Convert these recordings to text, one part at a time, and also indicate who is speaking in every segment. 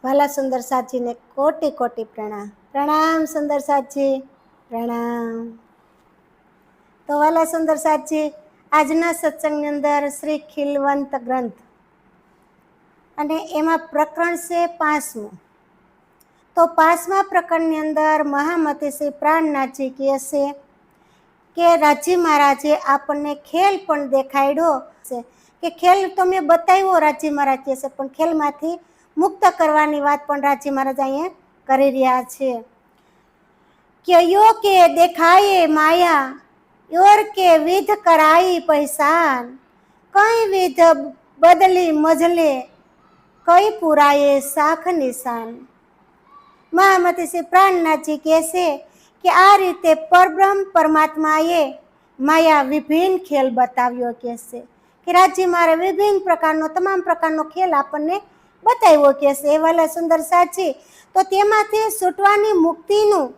Speaker 1: વાલા સુંદર સાચીને કોટી કોટી પ્રણામ. પ્રણામ સુંદર સાચી, પ્રણામ. તો વાલા સુંદર સાચી, આજના સત્સંગની અંદર શ્રી ખીલવંત ગ્રંથ અને એમાં પ્રકરણ છે 5મું. તો 5મા પ્રકરણની અંદર મહામતી શ્રી પ્રાણનાથજી કહે છે કે રાજી મહારાજે આપણને ખેલ પણ દેખાડ્યો છે, કે ખેલ તો મેં બતાવ્યો, રાજી મહારાજ કહે છે, પણ ખેલમાંથી મુક્ત કરવાની વાત પણ રાજી મહારાજ અહીંયા કરી રહ્યા છે. કે યો કે દેખાયે માયા, યોર કે વિધ કરાઈ પૈસાન, કઈ વિધ બદલી મજલે, કઈ પુરાયે શાખ નિશાન. મહામતી શ્રી પ્રાણનાથજી કહે છે કે આ રીતે પરબ્રહ્મ પરમાત્માએ માયા વિભિન્ન ખેલ બતાવ્યો કહે છે, કે રાજી મારે વિભિન્ન પ્રકારનો તમામ પ્રકારનો ખેલ આપણને બતાવ્યો કહે છે. એ વાલા સુંદર સાચી, તો તેમાંથી છૂટવાની મુક્તિનું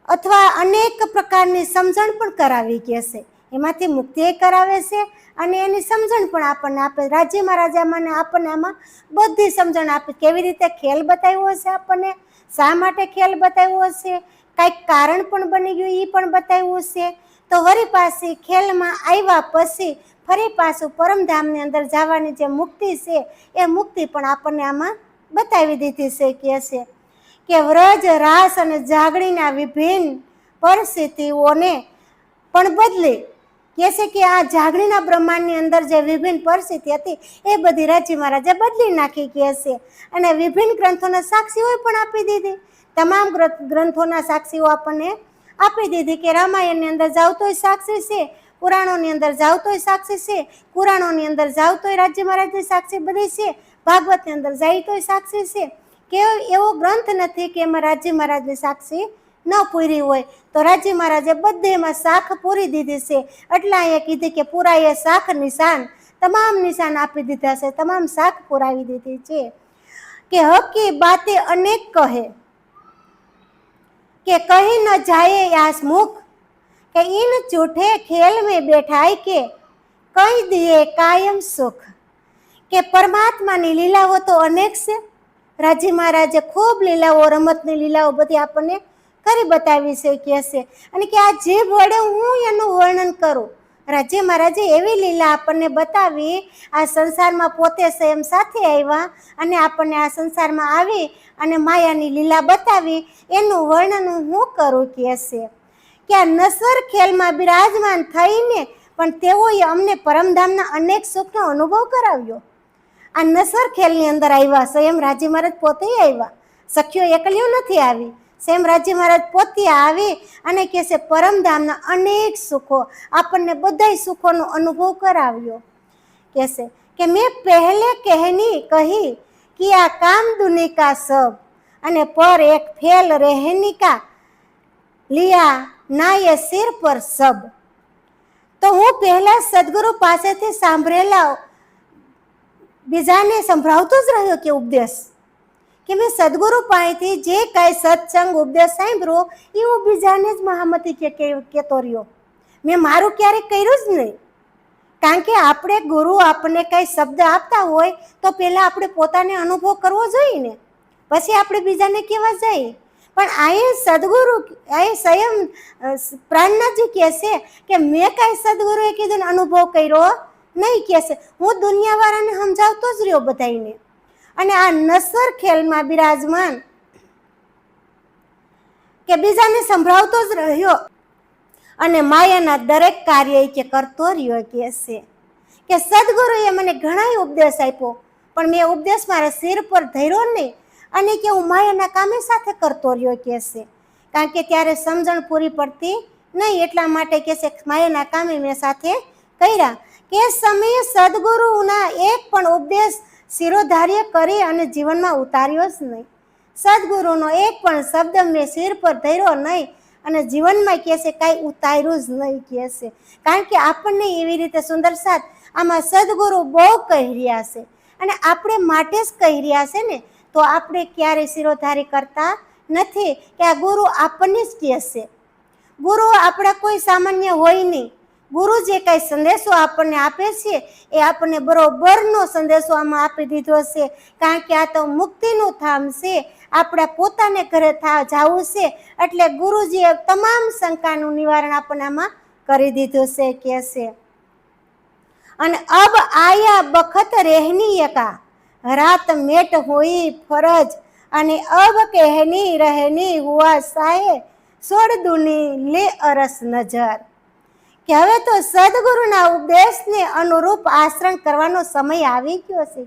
Speaker 1: અથવા અનેક પ્રકારની સમજણ પણ કરાવી કહે છે. એમાંથી મુક્તિ કરાવે છે અને એની સમજણ પણ આપણને આપે. રાજી મહારાજા મને આપણને આમાં બધી સમજણ આપે, કેવી રીતે ખેલ બતાવ્યો છે, આપણને શા માટે ખેલ બતાવ્યો છે, કાંઈક કારણ પણ બની ગયું એ પણ બતાવ્યું છે. તો વળી પાછી ખેલમાં આવ્યા પછી ફરી પાછું પરમધામની અંદર જવાની જે મુક્તિ છે એ મુક્તિ પણ આપણને આમાં બતાવી દીધી છે. કહે છે કે વ્રજ રાસ અને જાગણીના વિભિન્ન પરિસ્થિતિઓને પણ બદલી, કહે છે કે આ જાગણીના બ્રહ્માંડની અંદર જે વિભિન્ન પરિસ્થિતિ હતી એ બધી રાજી મહારાજે બદલી નાખી કહે છે. અને વિભિન્ન ગ્રંથોના સાક્ષીઓ પણ આપી દીધી, તમામ ગ્રંથોના સાક્ષીઓ આપણને આપી દીધી, કે રામાયણની અંદર જાવ તોય સાક્ષી છે, પુરાણોની અંદર જાવ તોય સાક્ષી છે, પુરાણોની અંદર જાવ તોય રાજી મહારાજની સાક્ષી બધી છે, ભાગવતની અંદર જાય તોય સાક્ષી છે. કે એવો ગ્રંથ નથી કે એમાં રાજી મહારાજની સાક્ષી ન પૂરી હોય. તો રાજી મહારાજે બધે એમાં શાખ પૂરી દીધી છે. એટલે અહીંયા કીધી કે પુરાયે શાખ નિશાન, તમામ નિશાન આપી દીધા છે, તમામ શાખ પુરાવી દીધી છે. કે હકી બાતે અનેક કહે, કે કહી ન જાયે યાસ મુખ, કે इन झूठे खेल में बैठाई के कई दिए कायम सुख. કે પરમાત્માની લીલાઓ તો અનેક છે. રાજી મહારાજે ખૂબ લીલાઓ, રમતની લીલાઓ બધી આપણને કરી બતાવી છે કહે છે. અને કે આ જીભ વડે હું એનું વર્ણન કરું. રાજી મહારાજે એવી લીલા આપણને બતાવી, આ સંસારમાં પોતે સ્વયં સાથે આવ્યા અને આપણને આ સંસારમાં આવી અને માયાની લીલા બતાવી, એનું વર્ણન હું કરું કહે છે. કે આ નસર ખેલમાં બિરાજમાન થઈને પણ તેઓએ અમને પરમધામના અનેક સુખનો અનુભવ કરાવ્યો. આ નસર ખેલની અંદર આવ્યા, સ્વયં રાજી મહારાજ પોતે આવ્યા, સખીઓ એકલીઓ નથી આવી, સ્વયં રાજી મહારાજ પોતે આવી અને કહે છે પરમધામના અનેક સુખો, આપણને બધા સુખોનો અનુભવ કરાવ્યો. કહે છે કે મેં પહેલે કહી કે આ કામ દુની કા સબ, અને પર એક ફેલ રહેની કા લિયા ના એ સિર પર સબ. તો હું પહેલા સદગુરુ પાસેથી સાંભળેલા બીજાને સંભળાવતો જ રહ્યો કે ઉપદેશ, કે મેં સદગુરુ પાસેથી જે કાંઈ સત્સંગ ઉપદેશ સાંભળ્યો એ હું બીજાને જ મહામતી કહેતો રહ્યો. મેં મારું ક્યારેય કર્યું જ નહીં. કારણ કે આપણે ગુરુ આપણને કાંઈ શબ્દ આપતા હોય તો પહેલાં આપણે પોતાને અનુભવ કરવો જોઈએ ને, પછી આપણે બીજાને કહેવા જઈએ. પણ અહીં સદગુરુ, અહીં સ્વયં પ્રાણનાથજી કહે છે કે મેં કાંઈ સદગુરુએ કીધું ને અનુભવ કર્યો નહીં કહે છે, હું દુનિયાવાળાને સમજાવતો જ રહ્યો બધાને. અને આ નસર ખેલમાં બિરાજમાન, કે બીજાને સંભળાવતો જ રહ્યો અને માયાના દરેક કાર્ય કે કરતો રહ્યો. કહે છે કે સદગુરુએ મને ઘણા ઉપદેશ આપ્યો, પણ મેં ઉપદેશ મારા સિર પર ધર્યો નહીં અને કે હું માયાના કામે સાથે કરતો રહ્યો. કહે છે કારણ કે ત્યારે સમજણ પૂરી પડતી નહીં, એટલા માટે કહે છે માયાના કામે મેં સાથે કર્યા. કે સમયે સદગુરુના એક પણ ઉપદેશ શિરોધાર્ય કરી અને જીવનમાં ઉતાર્યો જ નહીં. સદગુરુનો એક પણ શબ્દ મેં સિર પર ધર્યો નહીં અને જીવનમાં કહે છે કાંઈ ઉતાર્યું જ નહીં. કહે છે કારણ કે આપણને એવી રીતે સુંદર સાથ આમાં સદગુરુ બહુ કહી રહ્યા છે અને આપણે માટે જ કહી રહ્યા છે ને, તો આપણે ક્યારેય શિરોધારી કરતા નથી કે આ ગુરુ આપણને જ કહે છે. ગુરુ આપણા કોઈ સામાન્ય હોય નહીં, ગુરુ જે કઈ સંદેશો આપણને આપે છે એ આપણને બરોબરનો સંદેશો આમાં આપી દીધો છે, કારણ કે આ તો મુક્તિનું ધામ છે, આપણે પોતાને ઘરે જવું છે, એટલે ગુરુજીએ તમામ શંકાનું નિવારણ આપણને આમાં કરી દીધું છે કે છે। અને અબ આયા બખત રહેની કા રાત મેટ હોઈ ફરજ, અને અબ કહેની રહેની હુઆ સાહે છોડ દુની લે અરસ નજર। કે હવે તો સદગુરુના ઉપદેશને અનુરૂપ આચરણ કરવાનો સમય આવી ગયો છે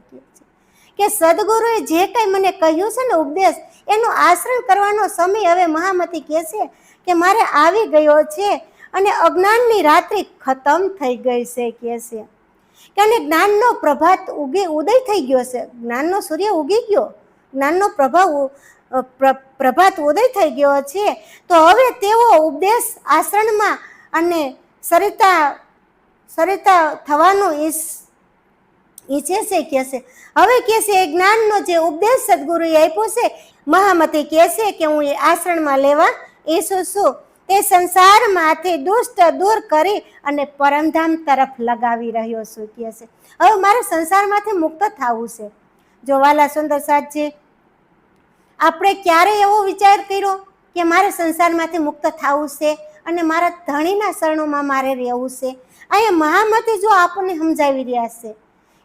Speaker 1: કે સદગુરુએ જે કંઈ મને કહ્યું છે ને ઉપદેશ, એનું આચરણ કરવાનો સમય હવે મહામતી કહે છે કે મારે આવી ગયો છે, અને અજ્ઞાનની રાત્રિ ખતમ થઈ ગઈ છે કે છે કે અને જ્ઞાનનો પ્રભાત ઉદય થઈ ગયો છે, જ્ઞાનનો સૂર્ય ઉગી ગયો, જ્ઞાનનો પ્રભાત ઉદય થઈ ગયો છે। તો હવે તેઓ ઉપદેશ આચરણમાં અને સરિતા થવાનું ઈચ્છે છે કે છે। હવે કે છે એ જ્ઞાનનો જે ઉપદેશ સદગુરુએ આપ્યો છે, મહામતી કહે છે કે હું એ આચરણમાં લેવા ઈચ્છું છું। તે સંસારમાંથી દુષ્ટ દૂર કરી અને પરમધામ તરફ લગાવી રહ્યો છું કે છે। હવે મારે સંસારમાંથી મુક્ત થવું છે। જો વાલા સુંદર સાધજી, આપણે ક્યારે એવો વિચાર કર્યો કે મારે સંસારમાંથી મુક્ત થવું છે અને મારા ધણીના શરણોમાં મારે રહેવું છે? અહીંયા મહામતી જો આપણને સમજાવી રહ્યા છે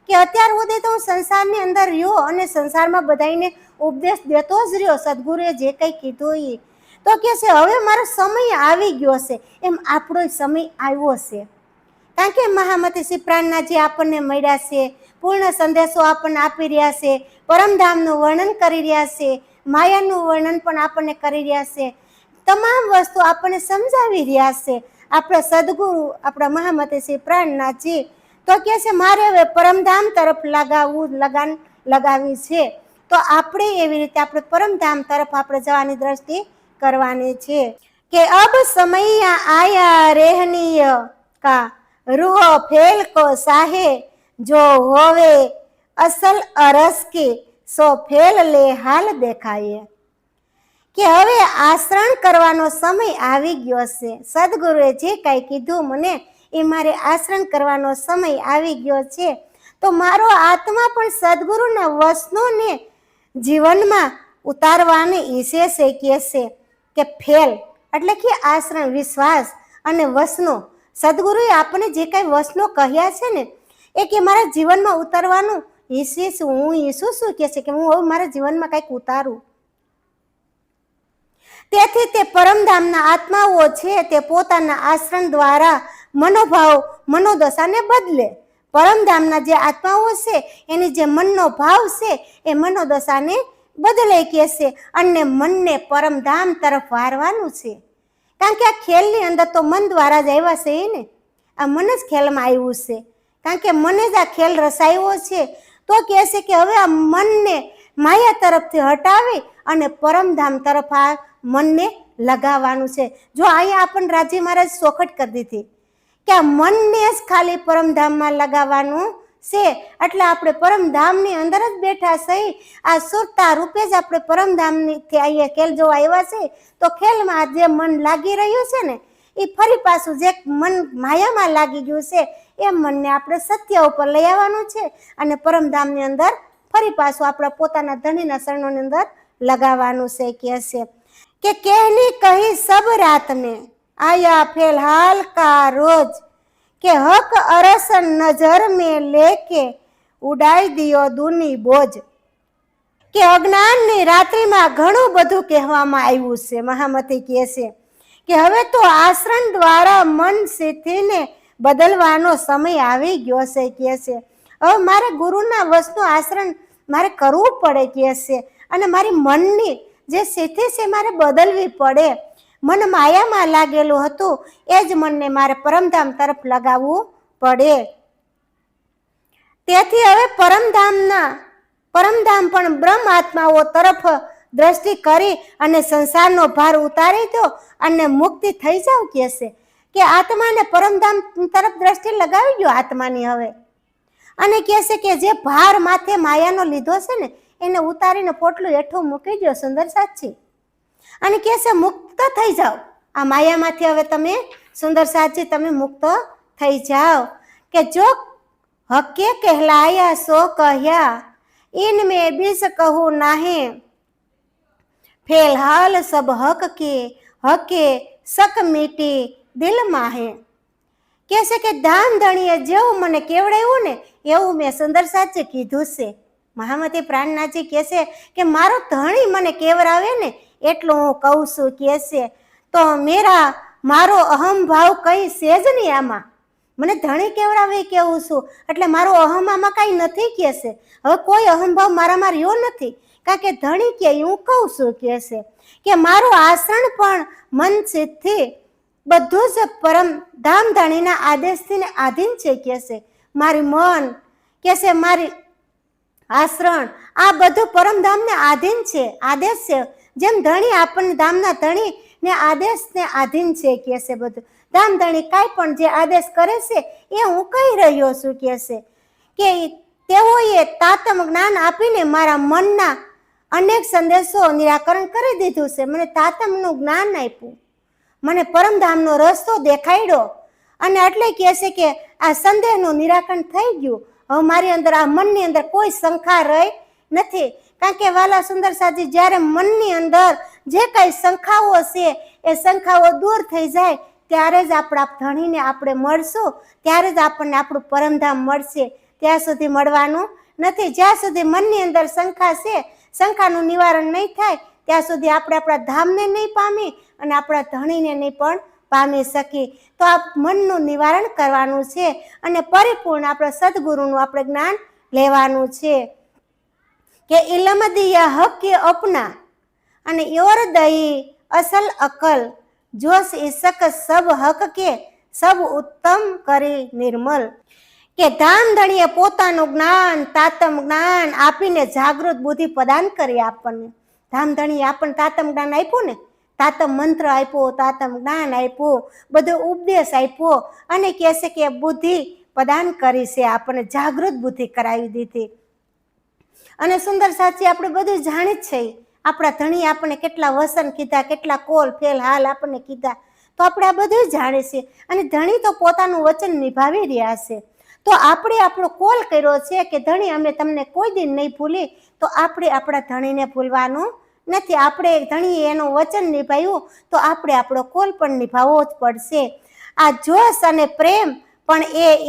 Speaker 1: કે અત્યાર સુધી તો હું સંસારની અંદર રહ્યો અને સંસારમાં બધાને ઉપદેશ દેતો જ રહ્યો, સદગુરુએ જે કંઈ કીધું એ તો કે છે હવે મારો સમય આવી ગયો છે, એમ આપણો સમય આવ્યો છે, કારણ કે મહામતી શ્રી પ્રાણનાથજી આપણને મળ્યા છે, પૂર્ણ સંદેશો આપણને આપી રહ્યા છે, પરમધામનું વર્ણન કરી રહ્યા છે, માયાનું વર્ણન પણ આપણને કરી રહ્યા છે, તમામ વસ્તુ આપણને સમજાવી રહ્યા છે આપણા સદગુરુ, આપણા મહામતી શ્રી પ્રાણનાથજી। તો કે છે મારે હવે પરમધામ તરફ લગાવી છે, તો આપણે એવી રીતે આપણે પરમધામ તરફ આપણે જવાની દ્રષ્ટિ કરવાની છે કે અબ સમૈયા આયા રહેનીય કા રૂહ ફેલ કો સાહે જો હોવે અસલ અરસ કે સો ફેલ લે હાલ દેખાય। કે હવે આચરણ કરવાનો સમય આવી ગયો છે, સદગુરુએ જે કાંઈ કીધું મને એ મારે આચરણ કરવાનો સમય આવી ગયો છે। તો મારો આત્મા પણ સદગુરુના વચનોને જીવનમાં ઉતારવાને ઈચ્છે છે કે છે કે ફેલ એટલે કે આચરણ, વિશ્વાસ અને વચનો, સદગુરુએ આપણને જે કાંઈ વચનો કહ્યા છે ને એ કે મારા જીવનમાં ઉતારવાનું ઈચ્છે છું, હું ઈચ્છું છું કે છે કે હું હવે મારા જીવનમાં કંઈક ઉતારું। તેથી તે પરમધામના આત્માઓ છે તે પોતાના આચરણ દ્વારા મનોદશાને બદલે, પરમધામના જે આત્માઓ છે એની જે મનનો ભાવ છે એ મનોદશાને બદલે કે છે, અને મનને પરમધામ તરફ વારવાનું છે, કારણ કે આ ખેલની અંદર તો મન દ્વારા જ આવ્યા છે ને, આ મન જ ખેલમાં આવ્યું છે, કારણ કે મને જ આ ખેલ રસાયો છે। તો કહે છે કે હવે આ મનને માયા તરફથી હટાવી અને પરમધામ તરફ આ મનને લગાવવાનું છે। જો અહીંયા આપણને રાજી મહારાજ ચોખટ કરી દીધી કે આ મનને જ ખાલી પરમધામમાં લગાવવાનું છે, એટલે આપણે પરમધામની અંદર જ બેઠા સહી આ સુરતા રૂપે જ આપણે પરમધામથી અહીંયા ખેલ જોવા આવ્યા છે। તો ખેલમાં જે મન લાગી રહ્યું છે ને એ ફરી પાછું જે મન માયામાં લાગી ગયું છે એ મનને આપણે સત્ય ઉપર લઈ આવવાનું છે, અને પરમધામની અંદર ફરી પાછું આપણા પોતાના ધણીના શરણોની અંદર લગાવવાનું છે કે કહેની કહી સબ રાત ને આયા ફેલ હાલ કા રોજ કે હક અરસ નજર में लेके ઉડાઈ દિયો દૂની બોજ। કે અજ્ઞાનની રાત્રિમાં ઘણું બધું કહેવામાં આવ્યું છે। મહામતી કહે છે કે હવે તો આચરણ દ્વારા મન સ્થિતિને બદલવાનો સમય આવી ગયો છે કે છે હવે મારે ગુરુના વચનું આચરણ મારે કરવું પડે કે છે, અને મારી મનની જે સ્થિતિ છે મારે બદલવી પડે। મન માયામાં લાગેલું હતું એ જ મનને મારે પરમધામ તરફ લગાવવું પડે। તેથી હવે પરમધામ પણ બ્રહ્મ આત્માઓ તરફ દ્રષ્ટિ કરી અને સંસારનો ભાર ઉતારી દો અને મુક્તિ થઈ જાવ કે છે કે આત્માને પરમધામ તરફ દ્રષ્ટિ લગાવી ગયો આત્માની હવે, અને કહે છે કે જે ભાર માથે માયાનો લીધો છે ને એને ઉતારીને પોટલું હેઠું મૂકી દો સુંદર સાચી, અને કહે છે મુક્ત થઈ જાઓ આ માયામાંથી। હવે તમે સુંદર સાચી તમે મુક્ત થઈ જાઓ કે જો હકે કહેલાયા સો કહ્યા इनमें बीस कहूँ नाहे फिलहाल सब हक के हके सक मीटी दिल माहे કહેશે કે ધામ ધણીએ જેવું મને કેવડાવ્યું ને એવું મેં સુંદર સાચે કીધું છે. મહામતી પ્રાણનાથજી કહેશે કે મારો ધણી મને કેવડાવે ને એટલું હું કહું છું. કહેશે તો મારો અહમભાવ કઈ છે જ નહીં આમાં. મને ધણી કેવડાવે કેવું છું એટલે મારો અહમ આમાં કઈ નથી. કહેશે હવે કોઈ અહમભાવ મારામાં રહ્યો નથી, કારણ કે ધણી કે હું કહું છું. કહેશે કે મારું આસણ પણ મન સિદ્ધથી બધું જ પરમ ધામ ધણીના આદેશથી આધીન છે. કહેશે મારી મન કહેશે મારી આસરણ આ બધું પરમધામને આધીન છે, આદેશ છે. જેમ ધણી આપણને ધામના ધણી ને આદેશને આધીન છે. કહેશે બધું ધામ ધણી કાંઈ પણ જે આદેશ કરે છે એ હું કહી રહ્યો છું. કહેશે કે તેઓએ તાતમ જ્ઞાન આપીને મારા મનના અનેક સંદેશો નિરાકરણ કરી દીધું છે. મને તાતમનું જ્ઞાન આપ્યું, મને પરમધામનો રસ્તો દેખાડ્યો, અને એટલે કહેશે કે આ સંદેહનું નિરાકરણ થઈ ગયું. હવે મારી અંદર આ મનની અંદર કોઈ શંકા રહી નથી, કારણ કે વાલા સુંદર સાજી જ્યારે મનની અંદર જે કઈ શંકાઓ છે એ શંકાઓ દૂર થઈ જાય ત્યારે જ આપણા ધણીને આપણે મળશું, ત્યારે જ આપણને આપણું પરમધામ મળશે. ત્યાં સુધી મળવાનું નથી. જ્યાં સુધી મનની અંદર શંકા છે, શંકાનું નિવારણ નહીં થાય ત્યાં સુધી આપણે આપણા ધામને નહીં પામી અને આપણા ધણીને નહીં પણ પામી શકી. તો આ મનનું નિવારણ કરવાનું છે અને પરિપૂર્ણ આપણા સદગુરુનું આપણે જ્ઞાન લેવાનું છે કે ઇલમ દિયા હક કે અપના અને યોર દઈ અસલ અકલ જોશ ઈશક સબ હક કે સબ ઉત્તમ કરી નિર્મલ. કે ધામ ધણીએ પોતાનું જ્ઞાન તાતમ જ્ઞાન આપીને જાગૃત બુદ્ધિ પ્રદાન કરી આપણને. ધામ ધણીએ આપણને તાતમ જ્ઞાન આપ્યું ને, તાતમ મંત્ર આપ્યો, તાતમ જ્ઞાન આપ્યું, બધો ઉપદેશ આપ્યો અને કહેશે કે બુદ્ધિ પ્રદાન કરી છે, આપણને જાગૃત બુદ્ધિ કરાવી દીધી. અને સુંદર સાચી આપણે બધું જાણી જ છે. આપણા ધણી આપણને કેટલા વસન કીધા, કેટલા કોલ ફેલ હાલ આપણને કીધા, તો આપણે આ બધું જાણીએ છીએ. અને ધણી તો પોતાનું વચન નિભાવી રહ્યા છે. તો આપણે આપણો કોલ કર્યો છે કે ધણી અમે તમને કોઈ દિન નહીં ભૂલી, તો આપણે આપણા ધણીને ભૂલવાનું નથી. આપણે ધણીએ એનું વચન નિભાવ્યું તો આપણે આપણો કોલ પણ નિભાવવો જ પડશે. આ જોશ અને પ્રેમ પણ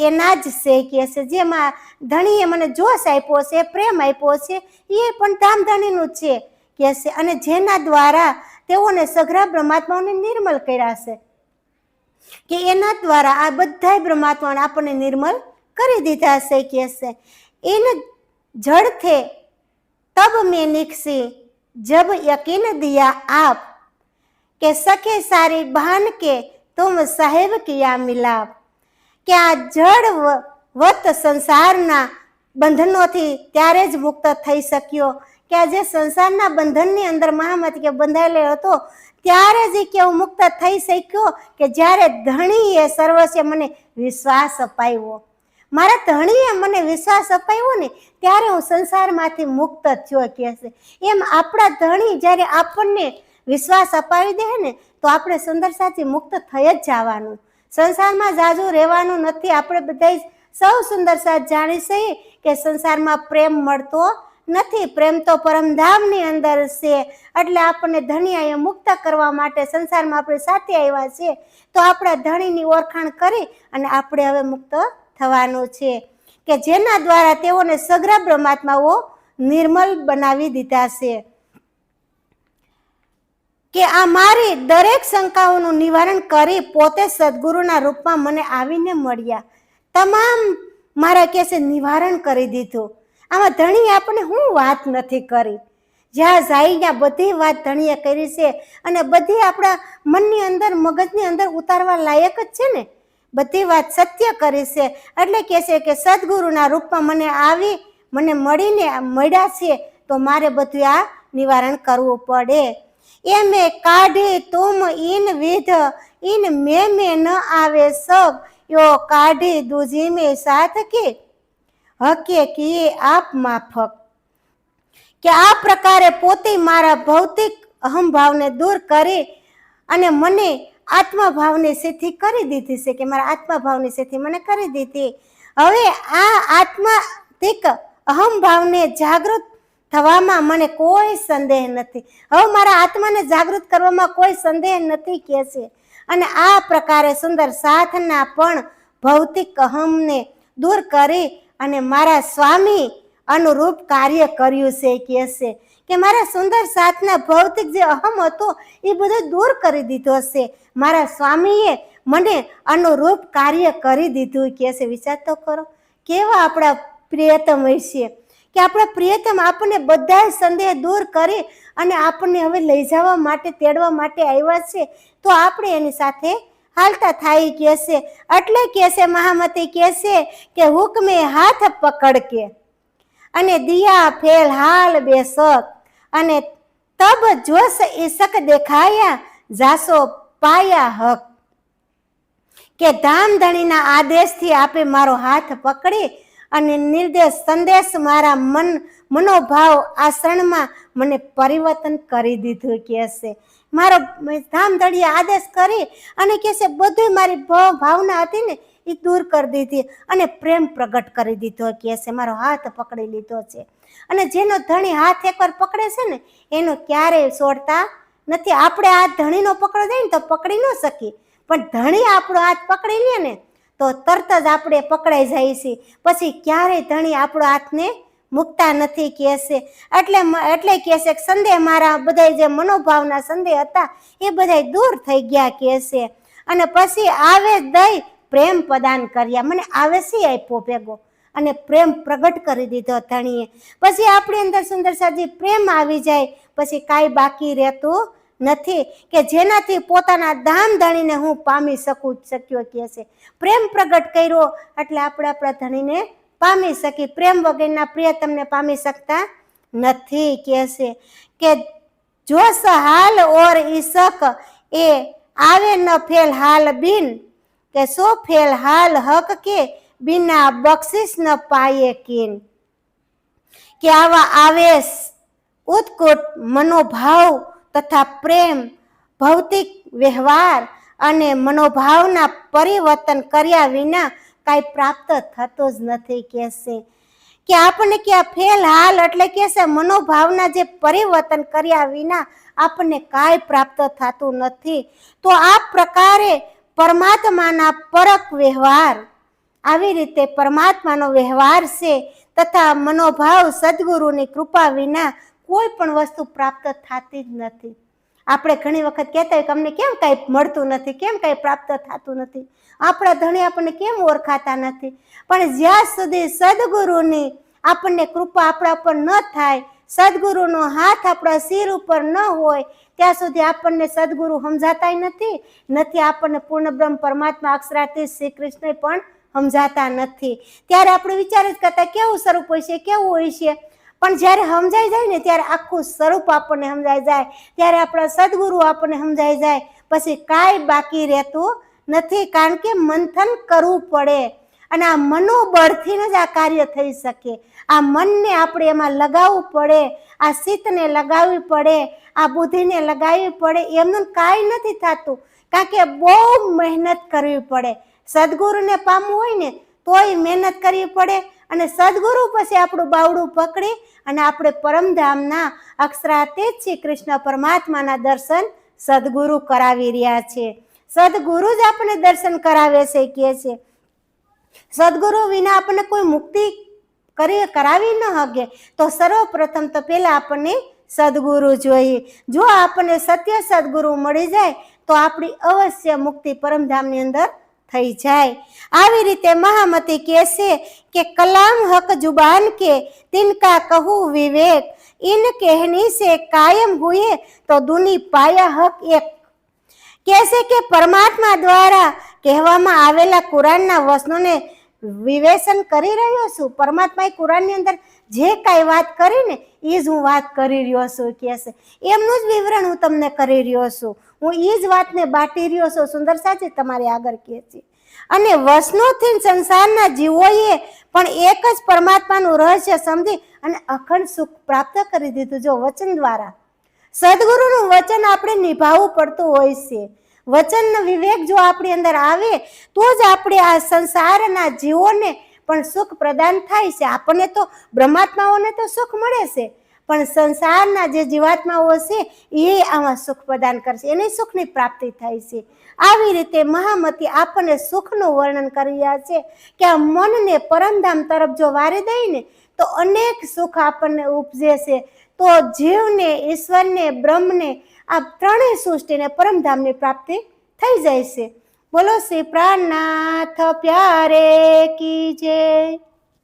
Speaker 1: એના જ છે. કે છે જેમાં ધણીએ મને જોશ આપ્યો છે, પ્રેમ આપ્યો છે, એ પણ ધામ ધણીનું છે. કે છે અને જેના દ્વારા તેઓને સઘળા બ્રહ્માત્માઓને નિર્મલ કર્યા છે, કે એના દ્વારા આ બધા બ્રહ્માત્માઓને આપણને નિર્મલ કરી દીધા છે. કે છે इन जड़ थे तब में निकसी जब यकीन दिया आप કે સખે સારી બહાન કે તુમ સાહેબ કિયા મિલાપ. કે આ જળ વત સંસારના બંધનોથી ત્યારે જ મુક્ત થઈ શક્યો, કે આ જે સંસારના બંધનની અંદર મહામતી કે બંધાયેલો હતો ત્યારે જ કે હું મુક્ત થઈ શક્યો કે જ્યારે ધણીએ સર્વસ્વ મને વિશ્વાસ અપાવ્યો. મારા ધણીએ મને વિશ્વાસ અપાવ્યો ને ત્યારે હું સંસારમાંથી મુક્ત થયો. કે છે એમ આપણા ધણી જ્યારે આપણને વિશ્વાસ અપાવી દે ને તો આપણે સુંદર સાચી મુક્ત થઈ જ જવાનું. સંસારમાં જાજુ રહેવાનું નથી. આપણે બધા સૌ સુંદર સાચ જાણી છીએ કે સંસારમાં પ્રેમ મળતો નથી. પ્રેમ તો પરમધામની અંદર છે. એટલે આપણને ધણી મુક્ત કરવા માટે સંસારમાં આપણે સાથે આવ્યા છે, તો આપણા ધણીની ઓળખાણ કરી અને આપણે હવે મુક્ત થવાનું છે, કે જેના દ્વારા તેઓને સઘળા બ્રહ્માત્માઓ નિર્મલ બનાવી દીધા છે. કે આ મારી દરેક શંકાઓનું નિવારણ કરી પોતે સદગુરુના રૂપમાં મને આવીને મળ્યા. તમામ મારા કેસે નિવારણ કરી દીધું. આમાં ધણીએ આપણને હું વાત નથી કરી, જ્યાં જાય ત્યાં બધી વાત ધણીએ કરી છે અને બધી આપણા મનની અંદર મગજની અંદર ઉતારવા લાયક જ છે ને. બધી વાત સત્ય કરી છે. એટલે કહે છે કે સદગુરુના રૂપમાં મને આવી મને મળીને મળ્યા છે તો મારે બધું આ નિવારણ કરવું પડે. એ મેં કાઢી તુમ ઇન વિધ ઇન મેં ન આવે સબ યો કાઢી દૂજી મેં સાથ કે હકે કિએ આપ માફક. કે આ પ્રકારે પોતે મારા ભૌતિક અહંભાવને દૂર કરી અને મને આત્મભાવની સિદ્ધિ કરી દીધી છે, કે મારા આત્મભાવની સિદ્ધિ મને કરી દીધી. હવે આ આત્માતિક અહમભાવને જાગૃત થવામાં મને કોઈ સંદેહ નથી. હવે મારા આત્માને જાગૃત કરવામાં કોઈ સંદેહ નથી કે છે. અને આ પ્રકારે સુંદર સાધના પણ ભૌતિક અહમને દૂર કરી અને મારા સ્વામી અનુરૂપ કાર્ય કર્યું છે કે છે, કે મારા સુંદર સાધના ભૌતિક જે અહમ હતો એ બધું દૂર કરી દીધો છે. મારા સ્વામીએ મને અનુરૂપ કાર્ય કરી દીધું કે છે. વિચાર તો કરો કેવા આપણા પ્રિયતમ હોય છે, કે આપણા પ્રિયતમ આપણને બધા સંદેહ દૂર કરી અને આપણને હવે લઈ જવા માટે તેડવા માટે આવ્યા છે, તો આપણે એની સાથે હાલતા થાય કે છે. એટલે કે છે મહામતી કે છે કે હુકમે હાથ પકડ કે અને દિયા ફેલ હાલ બેસક અને તબ જોશ ઈશક દેખાયા જાસો પાયા હક, કે ધામધણીના આદેશથી આપે મારો હાથ પકડી અને નિર્દેશ સંદેશ મારા મનોભાવ આચરણમાં મને પરિવર્તન કરી દીધું કે છે. મારો ધામધણીએ આદેશ કરી અને કે છે બધું મારી ભાવના હતી ને એ દૂર કરી દીધી અને પ્રેમ પ્રગટ કરી દીધો કે છે. મારો હાથ પકડી લીધો છે. અને જેનો ધણી હાથ એકવાર પકડે છે ને એનો ક્યારેય છોડતા નથી. આપણે આ ધણીનો પકડો જાય ને તો પકડી ન શકીએ, પણ ધણી આપણો હાથ પકડી લે ને તો તરત જ આપણે પકડાઈ જાય છે. પછી ક્યારેય ધણી આપણો હાથને મૂકતા નથી કે છે. એટલે કે છે સંદેહ મારા બધા જે મનોભાવના સંદેહ હતા એ બધા દૂર થઈ ગયા કે છે. અને પછી આવે દઈ પ્રેમ પ્રદાન કર્યા, મને આવેશી આપ્યો ભેગો અને પ્રેમ પ્રગટ કરી દીધો ધણીએ. પછી આપણી અંદર સુંદર સાજી પ્રેમ આવી જાય પછી કાંઈ બાકી રહેતું નથી, કે જેનાથી પોતાના ધામ ધણીને હું પામી શક્યો કે છે. પ્રેમ પ્રગટ કર્યો એટલે આપણે આપણા ધણીને પામી શકી. પ્રેમ વગરના પ્રિયતમને પામી શકતા નથી કે છે. કે જો હાલ ઓર ઈશક એ આવે ન ફેલ હાલ બિન, કે સો ફેલ હાલ હક કે બિના બક્ષિસ ન પાયે કિન, કે આવા આવેશ ઉત્કટ મનોભાવ તથા પ્રેમ ભૌતિક વ્યવહાર અને મનોભાવના પરિવર્તન કર્યા વિના કાંઈ પ્રાપ્ત થતો જ નથી કે છે. કે આપણને કે આ ફેલ હાલ એટલે કે છે મનોભાવના જે પરિવર્તન કર્યા વિના આપણને કાંઈ પ્રાપ્ત થતું નથી. તો આ પ્રકારે પરમાત્માના પરક વ્યવહાર, આવી રીતે પરમાત્માનો વ્યવહાર છે તથા મનોભાવ સદગુરુની કૃપા વિના કોઈ પણ વસ્તુ પ્રાપ્ત થતી જ નથી. આપણે ઘણી વખત કહેતા હોય કે અમને કેમ કાંઈ મળતું નથી, કેમ કાંઈ પ્રાપ્ત થતું નથી, આપણા ધણી આપણને કેમ ઓળખાતા નથી. પણ જ્યાં સુધી સદગુરુની આપણને કૃપા આપણા ઉપર ન થાય, સદગુરુનો હાથ આપણા શિર ઉપર ન હોય ત્યાં સુધી આપણને સદગુરુ સમજાતા નથી. આપણને પૂર્ણ બ્રહ્મ પરમાત્મા અક્ષરાતીત શ્રી કૃષ્ણ પણ સમજાતા નથી. ત્યારે આપણે વિચાર જ કરતા કેવું સ્વરૂપ હોય છે, કેવું હોય છે. પણ જ્યારે સમજાઈ જાય ને ત્યારે આખું સ્વરૂપ આપણને સમજાઈ જાય, ત્યારે આપણા સદગુરુ આપણને સમજાઈ જાય, પછી કાંઈ બાકી રહેતું નથી. કારણ કે મંથન કરવું પડે અને આ મનોબળથી જ આ કાર્ય થઈ શકે. આ મનને આપણે એમાં લગાવવું પડે, આ ચિત્તને લગાવવી પડે, આ બુદ્ધિને લગાવવી પડે. એમનું કાંઈ નથી થતું, કારણ કે બહુ મહેનત કરવી પડે. સદગુરુને પામવું હોય ને તોય મહેનત કરવી પડે. અને સદગુરુ પછી આપણું બાવડું પકડી અને આપણે પરમધામના અક્ષરાતીત શ્રી કૃષ્ણ પરમાત્માના દર્શન સદગુરુ કરાવી રહ્યા છે. સદગુરુ જ આપણને દર્શન કરાવે છે કે છે. સદગુરુ વિના આપણને કોઈ મુક્તિ કરાવી ન શકે. તો સર્વપ્રથમ તો પહેલા આપણને સદગુરુ જોઈએ. જો આપણને સત્ય સદગુરુ મળી જાય તો આપણી અવશ્ય મુક્તિ પરમધામની અંદર થઈ જાય. આવી રીતે મહામતી કહે છે કે કલામ હક જુબાન કે તિનકા કહું વિવેક, ઇન કહેની સે કાયમ હુએ તો દુની પાયા હક એક. કહે છે કે પરમાત્મા દ્વારા કહેવામાં આવેલા કુરાનના વચનોને વિવેચન કરી રહ્યો છું. પરમાત્માએ કુરાનની અંદર જે કાંઈ વાત કરી ને એ જ હું વાત કરી રહ્યો છું કે છે. એમનું જ વિવરણ હું તમને કરી રહ્યો છું. હું એ જ વાતને બાટી રહ્યો છું. સુંદર સાચી તમારી આગળ કહે છે. અને વચનોથી સંસારના જીવોએ પણ એક જ પરમાત્માનું રહસ્ય સમજી અને અખંડ સુખ પ્રાપ્ત કરી દીધું. જો વચન દ્વારા સદગુરુનું વચન આપણે નિભાવવું પડતું હોય છે. વચનનો વિવેક જો આપણી અંદર આવે તો જ આપણે આ સંસારના જીવોને પણ સુખ પ્રદાન થાય છે. આપણને તો બ્રહ્માત્માઓને તો સુખ મળે છે, પણ સંસારના જે જીવાત્માઓ છે એ આમાં સુખ પ્રદાન કરશે, એને સુખની પ્રાપ્તિ થાય છે. આવી રીતે મહામતી આપણને સુખનું વર્ણન કરી રહ્યા છે કે આ મનને પરમધામ તરફ જો વારી દઈને તો અનેક સુખ આપણને ઉપજે છે. તો જીવને, ઈશ્વરને, બ્રહ્મને, આ ત્રણેય સૃષ્ટિને પરમધામની પ્રાપ્તિ થઈ જાય છે. બોલો શ્રી પ્રાણનાથ પ્યારે કી જય.